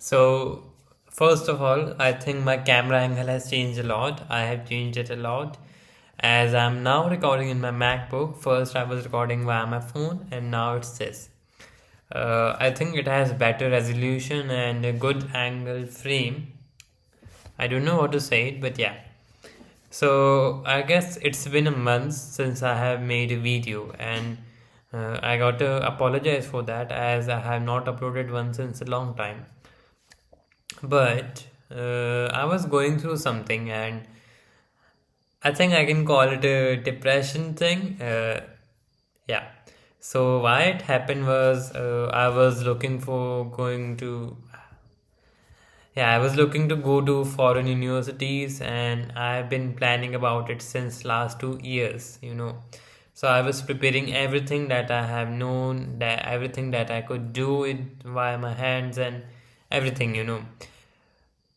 So, first of all, I think my camera angle has changed a lot. I have changed it a lot as I'm now recording in my MacBook. First, I was recording via my phone, and now it's this. I think it has better resolution and a good angle frame. I don't know what to say, but yeah. So, I guess it's been a month since I have made a video, and I got to apologize for that as I have not uploaded one since a long time. But I was going through something, and I think I can call it a depression thing. Yeah. So why it happened was I was looking for going to yeah, I was looking to go to foreign universities, and I've been planning about it since last 2 years. So I was preparing everything that I have known, that everything that I could do it via my hands and everything.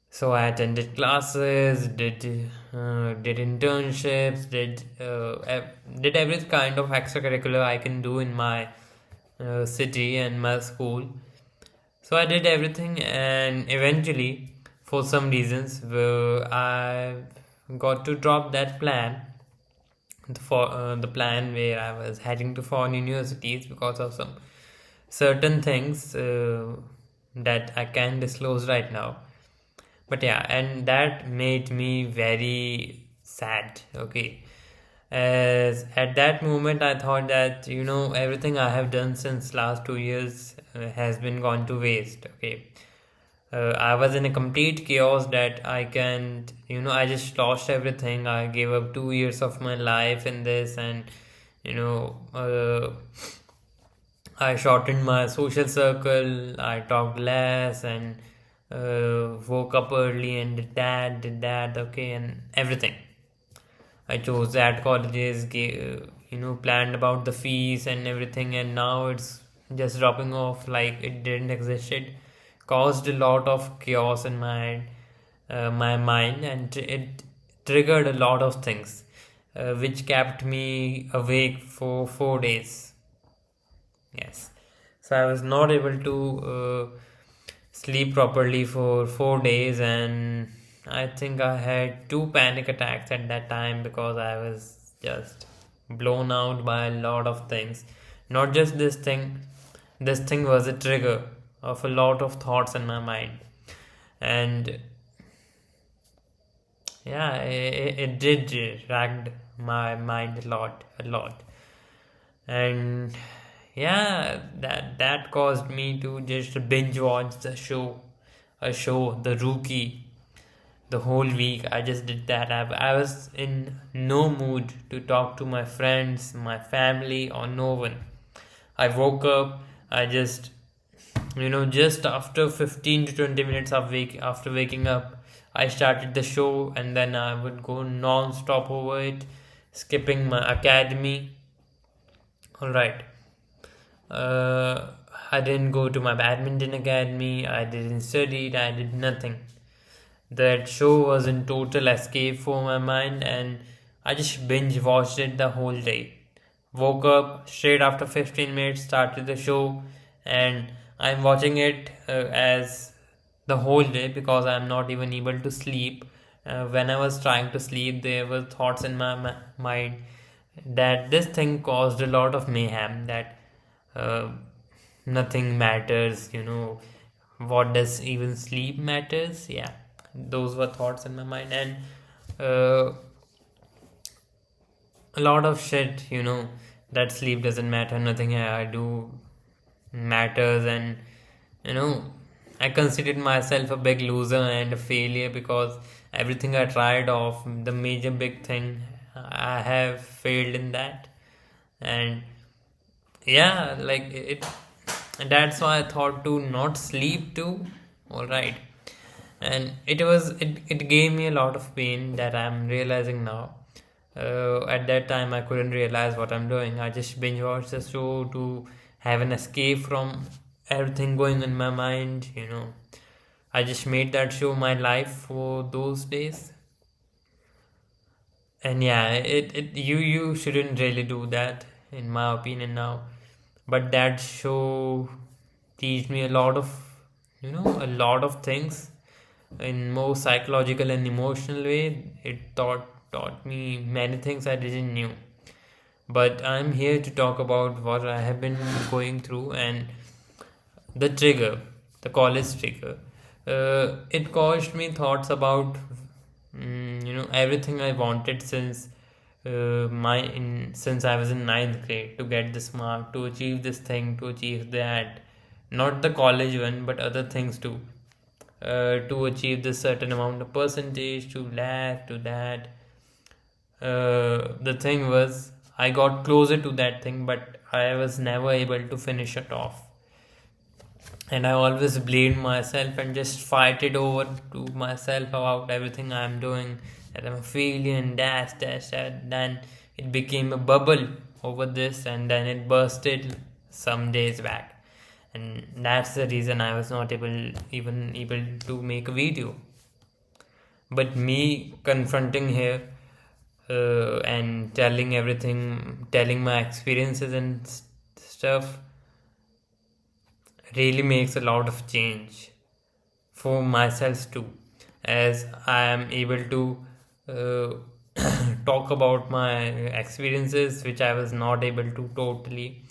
So I attended classes, did internships, did every kind of extracurricular I can do in my city and my school. So I did everything, and eventually, for some reasons, I got to drop that plan, the plan where I was heading to foreign universities because of some certain things that I can disclose right now. But yeah, and that made me very sad. Okay, as at that moment I thought that everything I have done since last 2 years has been gone to waste. Okay, I was in a complete chaos that I can't, I just lost everything. I gave up 2 years of my life in this, and you know, uh, I shortened my social circle. I talked less and woke up early and did that, okay, and everything. I chose that colleges, planned about the fees and everything, and now it's just dropping off like it didn't exist. It caused a lot of chaos in my mind, and it triggered a lot of things, which kept me awake for 4 days. Yes. So I was not able to sleep properly for 4 days, and I think I had two panic attacks at that time because I was just blown out by a lot of things. Not just this thing was a trigger of a lot of thoughts in my mind. And yeah, it did ragged my mind a lot. And yeah, that caused me to just binge watch a show, The Rookie, the whole week. I just did that. I was in no mood to talk to my friends, my family, or no one. I woke up. I just after 15 to 20 minutes after waking up, I started the show, and then I would go non-stop over it, skipping my academy. All right. Uh, I didn't go to my badminton academy. I didn't study. I did nothing. That show was in total escape for my mind, and I just binge watched it the whole day. Woke up straight after 15 minutes, started the show, and I'm watching it as the whole day because I'm not even able to sleep. When I was trying to sleep, there were thoughts in my mind that this thing caused a lot of mayhem, that uh, nothing matters. What does even sleep matters? Yeah, those were thoughts in my mind, and uh, a lot of shit, that sleep doesn't matter, nothing I do matters, and you know I considered myself a big loser and a failure because everything I tried of the major big thing, I have failed in that. And yeah, like it, and that's why I thought to not sleep too. All right. And it gave me a lot of pain that I'm realizing now. At that time I couldn't realize what I'm doing. I just binge watched the show to have an escape from everything going in my mind. I just made that show my life for those days. And yeah, you shouldn't really do that in my opinion now. But that show teach me a lot of a lot of things in more psychological and emotional way. It taught me many things I didn't knew. But I'm here to talk about what I have been going through, and the trigger, the college trigger. It caused me thoughts about everything I wanted since I was in ninth grade, to get this mark, to achieve this thing, to achieve that. Not the college one, but other things too. To achieve this certain amount of percentage, to that. The thing was, I got closer to that thing, but I was never able to finish it off. And I always blamed myself and just fight it over to myself about everything I'm doing, that I'm a failure and dash. Then it became a bubble over this, and then it bursted some days back. And that's the reason I was not even able to make a video. But me confronting here, and telling everything, telling my experiences and stuff, really makes a lot of change for myself too, as I am able to talk about my experiences which I was not able to totally.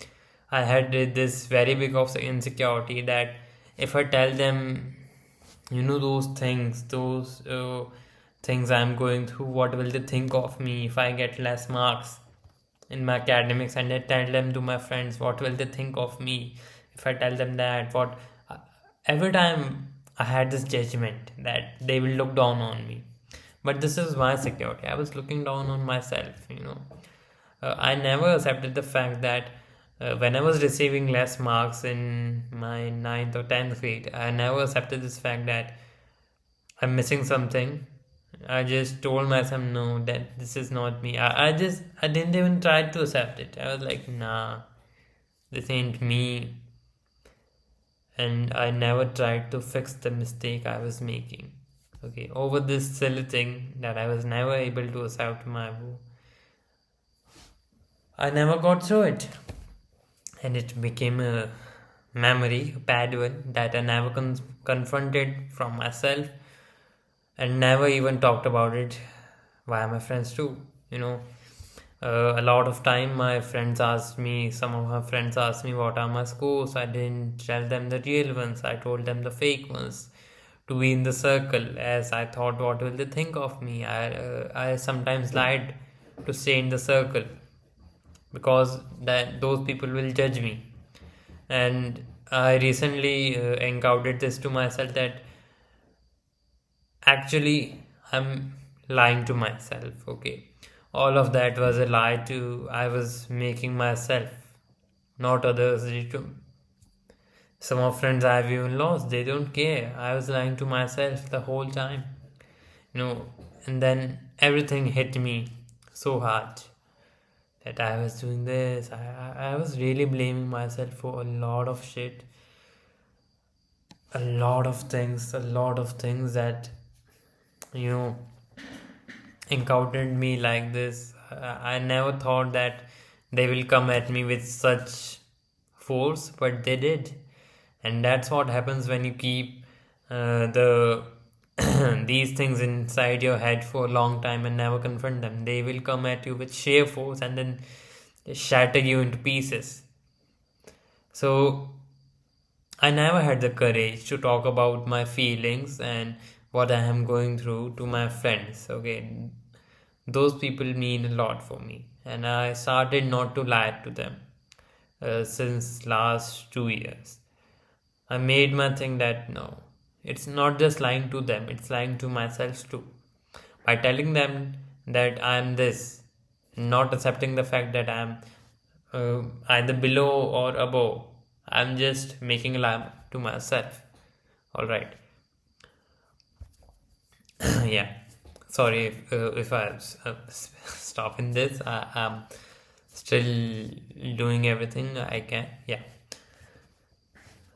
I had this very big of insecurity that if I tell them, those things I'm going through, what will they think of me if I get less marks in my academics? And I tell them to my friends, what will they think of me if I tell them that? What Every time I had this judgment that they will look down on me. But this is my security. I was looking down on myself. I never accepted the fact that when I was receiving less marks in my ninth or 10th grade, I never accepted this fact that I'm missing something. I just told myself, no, that this is not me. I didn't even try to accept it. I was like, nah, this ain't me. And I never tried to fix the mistake I was making. Okay, over this silly thing that I was never able to accept my boo, I never got through it. And it became a memory, a bad one, that I never confronted from myself, and never even talked about it via my friends too. A lot of time some of my friends asked me what are my scores. I didn't tell them the real ones, I told them the fake ones to be in the circle, as I thought, what will they think of me? I sometimes lied to stay in the circle because that those people will judge me. And I recently encountered this to myself, that actually I'm lying to myself. Okay, all of that was a lie to I was making myself, not others. Some of friends I've even lost, they don't care. I was lying to myself the whole time. And then everything hit me so hard that I was doing this. I was really blaming myself for a lot of shit, a lot of things that you know encountered me like this. I never thought that they will come at me with such force, but they did. And that's what happens when you keep the these things inside your head for a long time and never confront them. They will come at you with sheer force and then shatter you into pieces. So I never had the courage to talk about my feelings and what I am going through to my friends. Okay, those people mean a lot for me, and I started not to lie to them since last 2 years. I made my thing that no, it's not just lying to them; it's lying to myself too. By telling them that I'm this, not accepting the fact that I'm either below or above, I'm just making a lie to myself. All right. Yeah, sorry if I'm stopping this. I'm still doing everything I can. Yeah.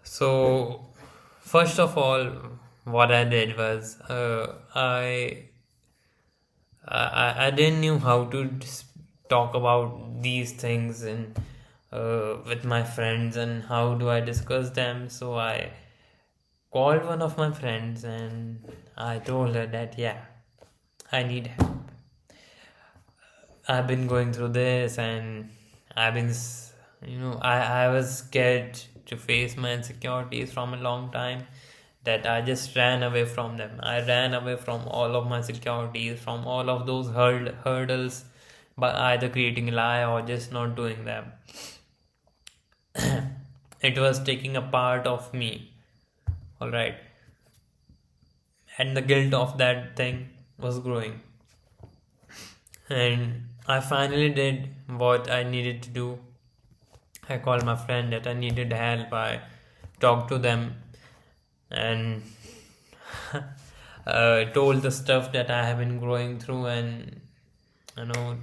So first of all, what I did was I didn't knew how to talk about these things and with my friends, and how do I discuss them. So I called one of my friends and I told her that, yeah, I need help. I've been going through this and I've been, I was scared to face my insecurities from a long time, that I just ran away from them. I ran away from all of my securities, from all of those hurdles, by either creating a lie or just not doing them. It was taking a part of me, all right, and the guilt of that thing was growing. And I finally did what I needed to do. I called my friend that I needed help. I talked to them and told the stuff that I have been going through, and you know,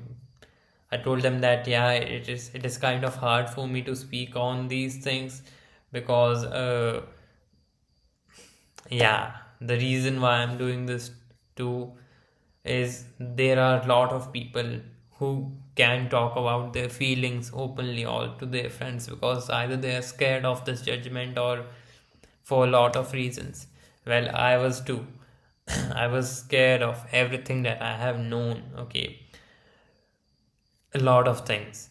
I told them that, yeah, it is kind of hard for me to speak on these things because yeah, the reason why I'm doing this too is there are a lot of people who can talk about their feelings openly or to their friends because either they are scared of this judgment or for a lot of reasons. Well, I was too. I was scared of everything that I have known. Okay, a lot of things.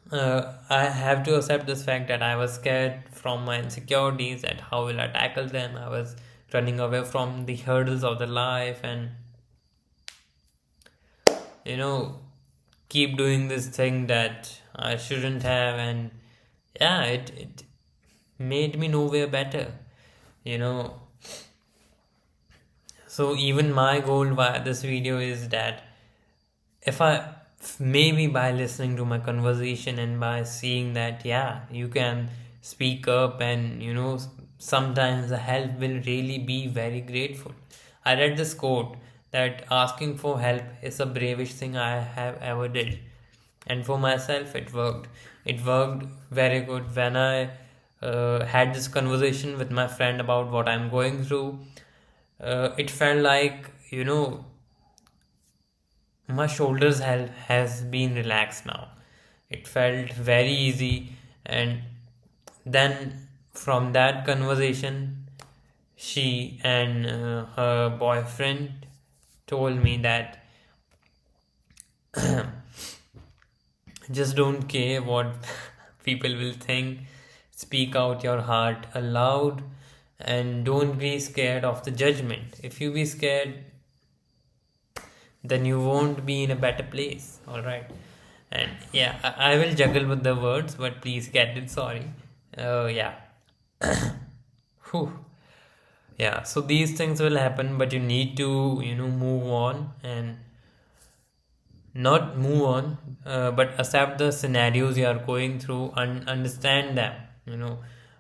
I have to accept this fact that I was scared from my insecurities, that how will I tackle them. I was running away from the hurdles of the life and you know keep doing this thing that I shouldn't have, and yeah, it made me nowhere better, you know. So even my goal via this video is that if I maybe by listening to my conversation and by seeing that, yeah, you can speak up and sometimes the help will really be very grateful. I read this quote that asking for help is the bravest thing I have ever did, and for myself it worked very good when I had this conversation with my friend about what I'm going through. It felt like my shoulders has been relaxed now. It felt very easy, and then from that conversation, she and her boyfriend told me that just don't care what people will think. Speak out your heart aloud and don't be scared of the judgment. If you be scared, then you won't be in a better place. All right. And yeah, I will juggle with the words, but please get it. Sorry. Yeah. Whew. Yeah. So these things will happen, but you need to, move on and not move on, but accept the scenarios you are going through and understand them.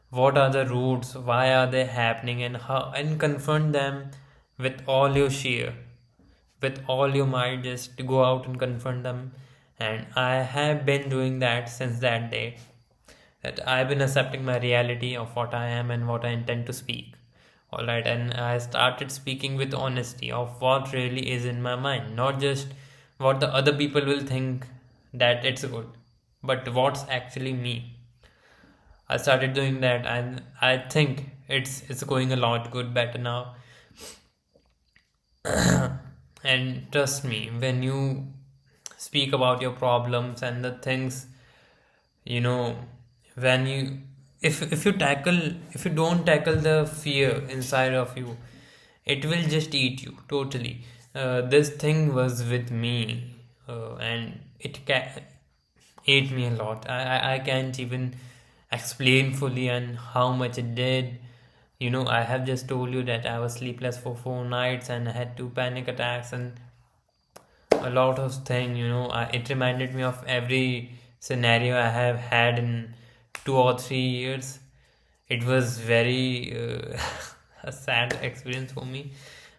What are the roots, why are they happening, and how, and confront them with all your share, with all your might. Just go out and confront them. And I have been doing that since that day, that I've been accepting my reality of what I am and what I intend to speak. All right, and I started speaking with honesty of what really is in my mind, not just what the other people will think that it's good, but what's actually me. I started doing that, and I think it's going a lot good better now. And trust me, when you speak about your problems and the things, you know, when you if you don't tackle the fear inside of you, it will just eat you totally. This thing was with me, and ate me a lot. I can't even explain fully and how much it did. I have just told you that I was sleepless for 4 nights and I had 2 panic attacks and a lot of things. It reminded me of every scenario I have had in 2 or 3 years. It was very a sad experience for me,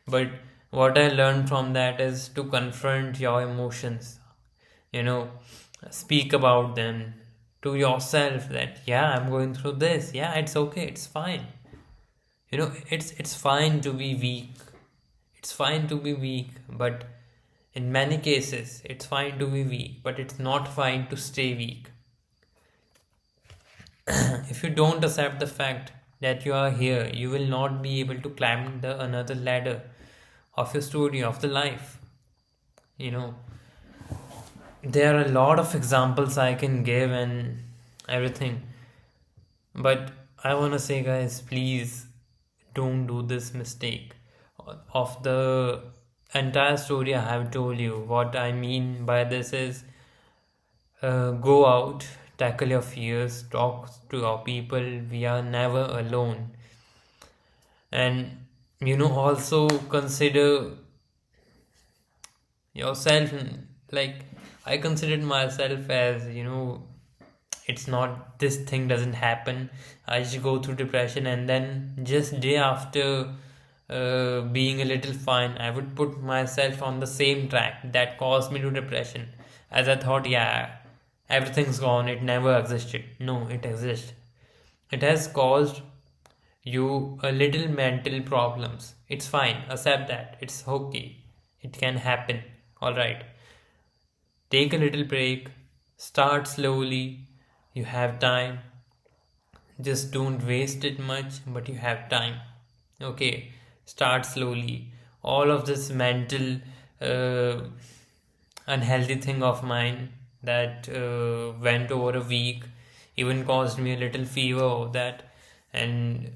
but what I learned from that is to confront your emotions. you know Speak about them to yourself, that yeah, I'm going through this. Yeah, it's okay, it's fine. It's fine to be weak. It's fine to be weak, but in many cases it's fine to be weak, but it's not fine to stay weak. If you don't accept the fact that you are here, you will not be able to climb the another ladder of your story of the life. You know, there are a lot of examples I can give and everything, but I want to say, guys, please don't do this mistake. Of the entire story I have told you, what I mean by this is, go out, tackle your fears, talk to your people. We are never alone. And also consider yourself. Like, I considered myself as, it's not, this thing doesn't happen. I just go through depression, and then just day after being a little fine, I would put myself on the same track that caused me to depression, as I thought, yeah, everything's gone, it never existed. No, it exists. It has caused you a little mental problems. It's fine, accept that, it's okay, it can happen. All right, take a little break, start slowly. You have time, just don't waste it much, but you have time. Okay, start slowly. All of this mental uh, unhealthy thing of mine that went over a week, even caused me a little fever over that. And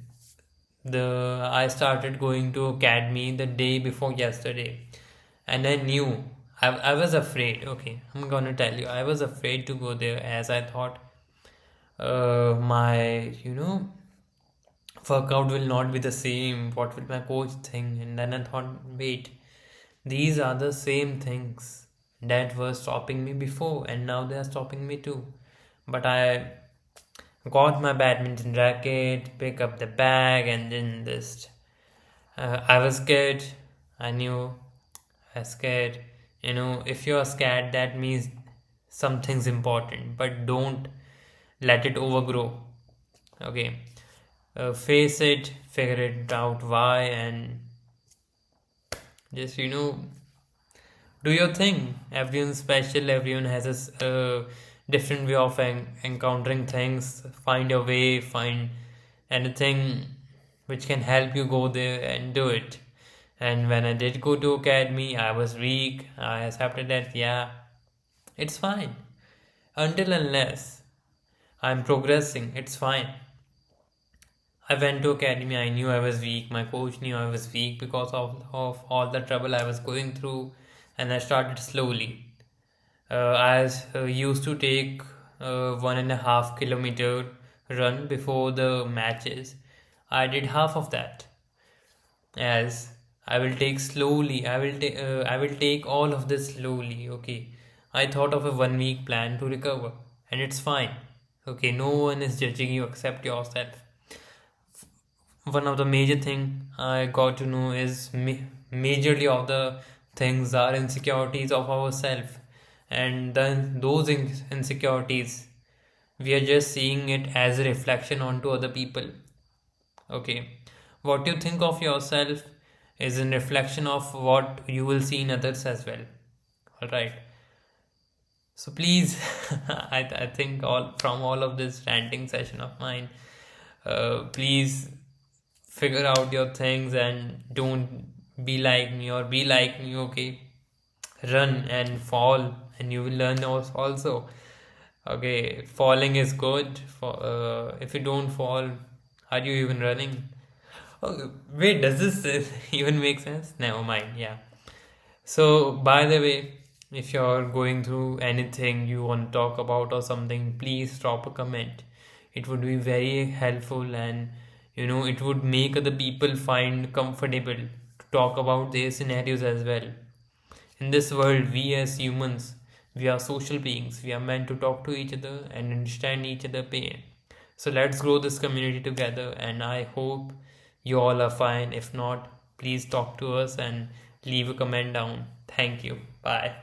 the I started going to academy the day before yesterday, and I knew, I was afraid. Okay, I'm gonna tell you, I was afraid to go there, as I thought my workout will not be the same. What will my coach think? And then I thought, wait, these are the same things that were stopping me before, and now they are stopping me too. But I got my badminton racket, pick up the bag, and then just I was scared. I knew I was scared. If you're scared, that means something's important, but don't let it overgrow. Okay, face it, figure it out why, and just do your thing. Everyone's special, everyone has a different way of encountering things. Find your way, find anything which can help you go there and do it. And when I did go to academy, I was weak. I accepted that, yeah, it's fine. Until unless I'm progressing, it's fine. I went to academy, I knew I was weak. My coach knew I was weak because of all the trouble I was going through, and I started slowly. I used to take 1.5 kilometer run before the matches. I did half of that, as I will take slowly. I will take all of this slowly. Okay, I thought of a 1 week plan to recover, and it's fine. Okay, no one is judging you except yourself. One of the major thing I got to know is majorly of the things are insecurities of ourselves, and then those insecurities, we are just seeing it as a reflection onto other people. Okay, what you think of yourself is a reflection of what you will see in others as well. All right. So please, I think all of this ranting session of mine, please figure out your things and don't be like me, or be like me. Okay, run and fall, and you will learn also. Okay, falling is good. For if you don't fall, are you even running? Oh, wait, does this even make sense? Never mind. Yeah. So, by the way, if you're going through anything you want to talk about or something, please drop a comment. It would be very helpful, and it would make other people find comfortable to talk about their scenarios as well. In this world, we as humans, we are social beings. We are meant to talk to each other and understand each other' pain. So let's grow this community together, and I hope you all are fine. If not, please talk to us and leave a comment down. Thank you. Bye.